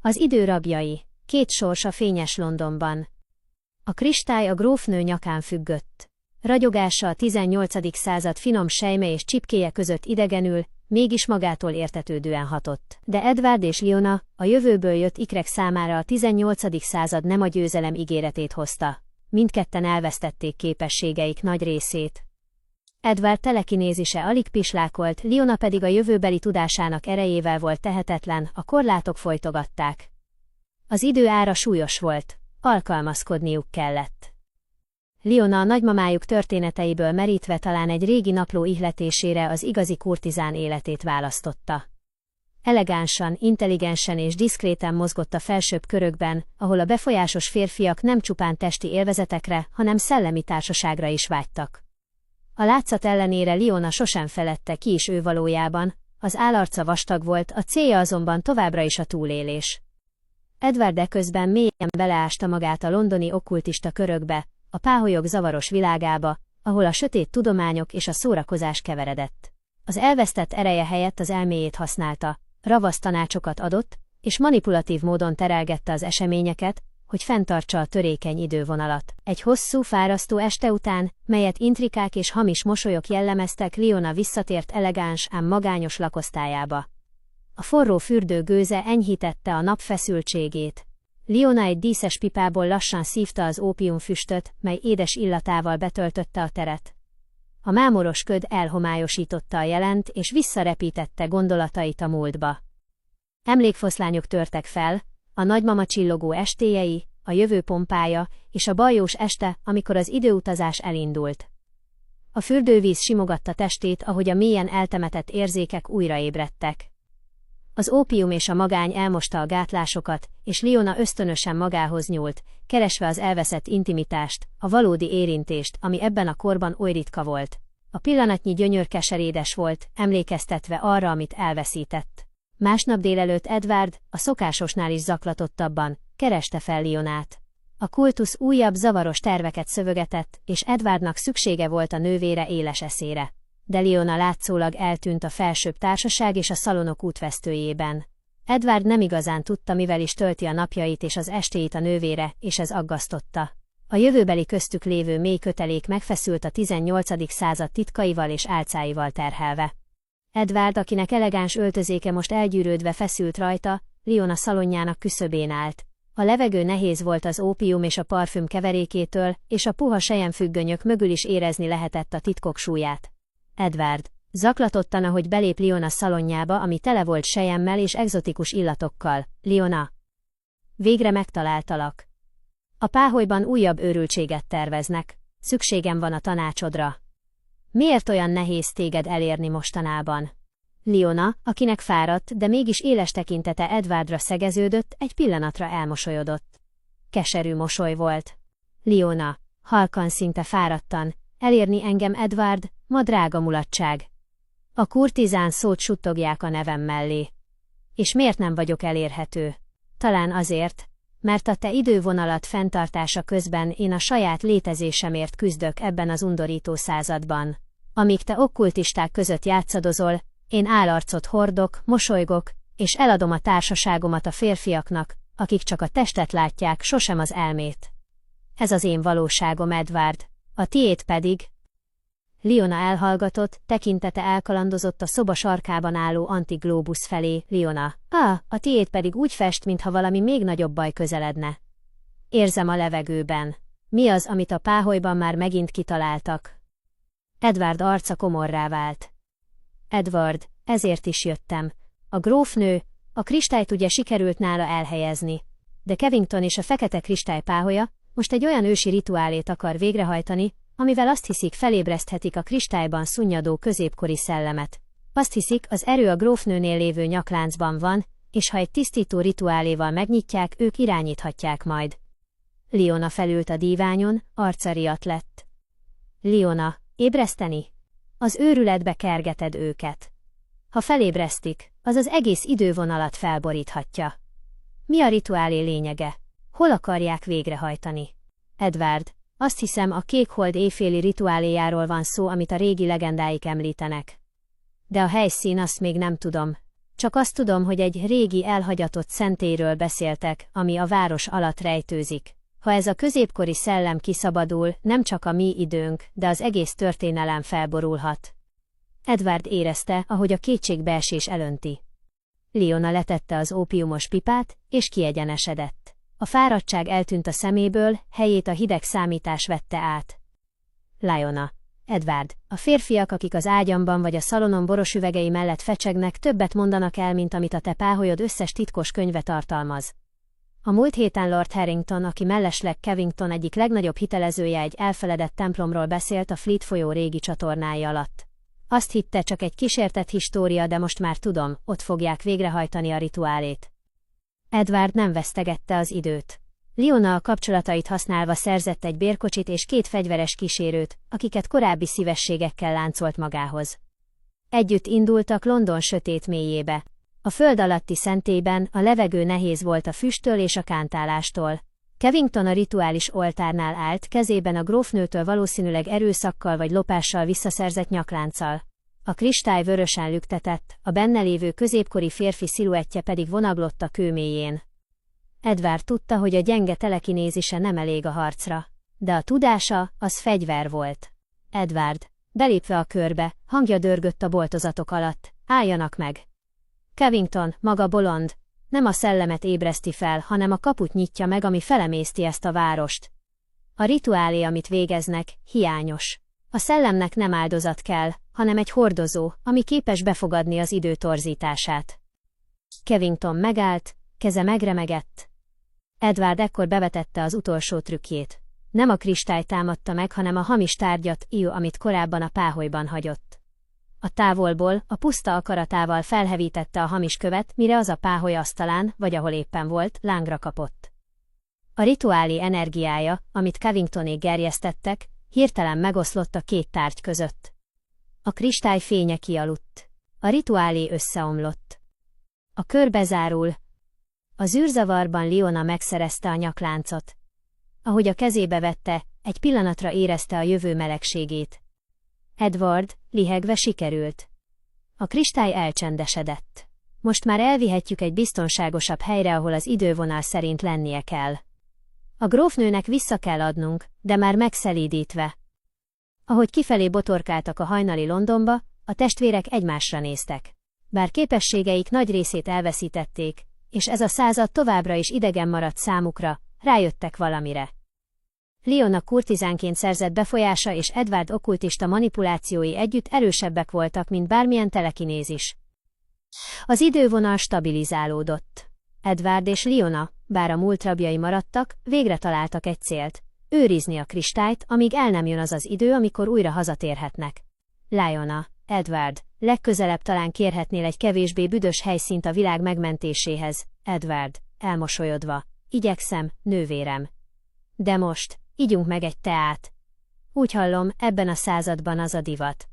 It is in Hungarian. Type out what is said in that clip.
Az idő rabjai. Két sors a fényes Londonban. A kristály a grófnő nyakán függött. Ragyogása a 18. század finom sejme és csipkéje között idegenül, mégis magától értetődően hatott. De Edward és Leona, a jövőből jött ikrek számára a 18. század nem a győzelem ígéretét hozta. Mindketten elvesztették képességeik nagy részét. Edward telekinézise alig pislákolt, Leona pedig a jövőbeli tudásának erejével volt tehetetlen, a korlátok folytogatták. Az idő ára súlyos volt, alkalmazkodniuk kellett. Leona a nagymamájuk történeteiből merítve talán egy régi napló ihletésére az igazi kurtizán életét választotta. Elegánsan, intelligensen és diszkréten mozgott a felsőbb körökben, ahol a befolyásos férfiak nem csupán testi élvezetekre, hanem szellemi társaságra is vágytak. A látszat ellenére Leona sosem feledte, ki is ő valójában, az állarca vastag volt, a célja azonban továbbra is a túlélés. Edward eközben mélyen beleásta magát a londoni okkultista körökbe, a páholyok zavaros világába, ahol a sötét tudományok és a szórakozás keveredett. Az elvesztett ereje helyett az elméjét használta, ravasz tanácsokat adott, és manipulatív módon terelgette az eseményeket, hogy fenntartsa a törékeny idővonalat. Egy hosszú, fárasztó este után, melyet intrikák és hamis mosolyok jellemeztek, Leona visszatért elegáns, ám magányos lakosztályába. A forró fürdő gőze enyhítette a nap feszültségét. Leona egy díszes pipából lassan szívta az ópiumfüstöt, mely édes illatával betöltötte a teret. A mámoros köd elhomályosította a jelent és visszarepítette gondolatait a múltba. Emlékfoszlányok törtek fel, a nagymama csillogó estéjei, a jövő pompája és a baljós este, amikor az időutazás elindult. A fürdővíz simogatta testét, ahogy a mélyen eltemetett érzékek újraébredtek. Az ópium és a magány elmosta a gátlásokat, és Leona ösztönösen magához nyúlt, keresve az elveszett intimitást, a valódi érintést, ami ebben a korban oly ritka volt. A pillanatnyi gyönyör keserédes volt, emlékeztetve arra, amit elveszített. Másnap délelőtt Edward, a szokásosnál is zaklatottabban, kereste fel Leonát. A kultusz újabb zavaros terveket szövögetett, és Edwardnak szüksége volt a nővére éles eszére. De Leona látszólag eltűnt a felsőbb társaság és a szalonok útvesztőjében. Edward nem igazán tudta, mivel is tölti a napjait és az estéit a nővére, és ez aggasztotta. A jövőbeli köztük lévő mély kötelék megfeszült a 18. század titkaival és álcáival terhelve. Edward, akinek elegáns öltözéke most elgyűrődve feszült rajta, Leona szalonjának küszöbén állt. A levegő nehéz volt az ópium és a parfüm keverékétől, és a puha selyemfüggönyök mögül is érezni lehetett a titkok súlyát. Edward, zaklatottan, ahogy belép Leona szalonjába, ami tele volt selyemmel és egzotikus illatokkal. Leona. Végre megtaláltalak. A páholyban újabb őrültséget terveznek. Szükségem van a tanácsodra. Miért olyan nehéz téged elérni mostanában? Leona, akinek fáradt, de mégis éles tekintete Edwardra szegeződött, egy pillanatra elmosolyodott. Keserű mosoly volt. Leona, halkan, szinte fáradtan, elérni engem, Edward, ma drága mulatság. A kurtizán szót suttogják a nevem mellé. És miért nem vagyok elérhető? Talán azért, mert a te idővonalat fenntartása közben én a saját létezésemért küzdök ebben az undorító században. Amíg te okkultisták között játszadozol, én állarcot hordok, mosolygok, és eladom a társaságomat a férfiaknak, akik csak a testet látják, sosem az elmét. Ez az én valóságom, Edward, a tiéd pedig... Leona elhallgatott, tekintete elkalandozott a szoba sarkában álló antiglóbusz felé. Leona, a tiéd pedig úgy fest, mintha valami még nagyobb baj közeledne. Érzem a levegőben. Mi az, amit a páholyban már megint kitaláltak? Edward arca komorrá vált. Edward, ezért is jöttem. A grófnő, a kristályt ugye sikerült nála elhelyezni. De Kevington és a fekete kristály páholya most egy olyan ősi rituálét akar végrehajtani, amivel azt hiszik, felébreszthetik a kristályban szunnyadó középkori szellemet. Azt hiszik, az erő a grófnőnél lévő nyakláncban van, és ha egy tisztító rituáléval megnyitják, ők irányíthatják majd. Leona felült a díványon, arca riadt lett. Leona, ébreszteni? Az őrületbe kergeted őket. Ha felébresztik, az az egész idővonalat felboríthatja. Mi a rituálé lényege? Hol akarják végrehajtani? Edward, azt hiszem, a Kékhold éjféli rituáléjáról van szó, amit a régi legendáik említenek. De a helyszín, azt még nem tudom. Csak azt tudom, hogy egy régi elhagyatott szentélyről beszéltek, ami a város alatt rejtőzik. Ha ez a középkori szellem kiszabadul, nem csak a mi időnk, de az egész történelem felborulhat. Edward érezte, ahogy a kétségbeesés elönti. Leona letette az ópiumos pipát, és kiegyenesedett. A fáradtság eltűnt a szeméből, helyét a hideg számítás vette át. Leona. Edward, a férfiak, akik az ágyamban vagy a szalonon boros üvegei mellett fecsegnek, többet mondanak el, mint amit a te páholyod összes titkos könyve tartalmaz. A múlt héten Lord Harrington, aki mellesleg Cavington egyik legnagyobb hitelezője, egy elfeledett templomról beszélt a Fleet folyó régi csatornái alatt. Azt hitte, csak egy kísértett história, de most már tudom, ott fogják végrehajtani a rituálét. Edward nem vesztegette az időt. Leona a kapcsolatait használva szerzett egy bérkocsit és 2 fegyveres kísérőt, akiket korábbi szívességekkel láncolt magához. Együtt indultak London sötét mélyébe. A föld alatti szentélyben a levegő nehéz volt a füsttől és a kántálástól. Cavington a rituális oltárnál állt, kezében a grófnőtől valószínűleg erőszakkal vagy lopással visszaszerzett nyaklánccal. A kristály vörösen lüktetett, a benne lévő középkori férfi sziluettje pedig vonaglott a kő mélyén. Edward tudta, hogy a gyenge telekinézise nem elég a harcra. De a tudása, az fegyver volt. Edward, belépve a körbe, hangja dörgött a boltozatok alatt. Álljanak meg! Cavington, maga bolond, nem a szellemet ébreszti fel, hanem a kaput nyitja meg, ami felemészti ezt a várost. A rituálé, amit végeznek, hiányos. A szellemnek nem áldozat kell, hanem egy hordozó, ami képes befogadni az idő torzítását. Cavington megállt, keze megremegett. Edward ekkor bevetette az utolsó trükkjét. Nem a kristály támadta meg, hanem a hamis tárgyat, amit korábban a páholyban hagyott. A távolból, a puszta akaratával felhevítette a hamis követ, mire az a páholy asztalán, vagy ahol éppen volt, lángra kapott. A rituálé energiája, amit Cavingtonék gerjesztettek, hirtelen megoszlott a 2 tárgy között. A kristály fénye kialudt. A rituálé összeomlott. A kör bezárul. Az űrzavarban Leona megszerezte a nyakláncot. Ahogy a kezébe vette, egy pillanatra érezte a jövő melegségét. Edward, lihegve sikerült. A kristály elcsendesedett. Most már elvihetjük egy biztonságosabb helyre, ahol az idővonal szerint lennie kell. A grófnőnek vissza kell adnunk, de már megszelídítve. Ahogy kifelé botorkáltak a hajnali Londonba, a testvérek egymásra néztek. Bár képességeik nagy részét elveszítették, és ez a század továbbra is idegen maradt számukra, rájöttek valamire. Leona kurtizánként szerzett befolyása és Edward okkultista manipulációi együtt erősebbek voltak, mint bármilyen telekinézis. Az idővonal stabilizálódott. Edward és Leona, bár a múlt rabjai maradtak, végre találtak egy célt: őrizni a kristályt, amíg el nem jön az az idő, amikor újra hazatérhetnek. Leona, Edward, legközelebb talán kérhetnél egy kevésbé büdös helyszínt a világ megmentéséhez. Edward, elmosolyodva. Igyekszem, nővérem. De most, igyunk meg egy teát. Úgy hallom, ebben a században az a divat.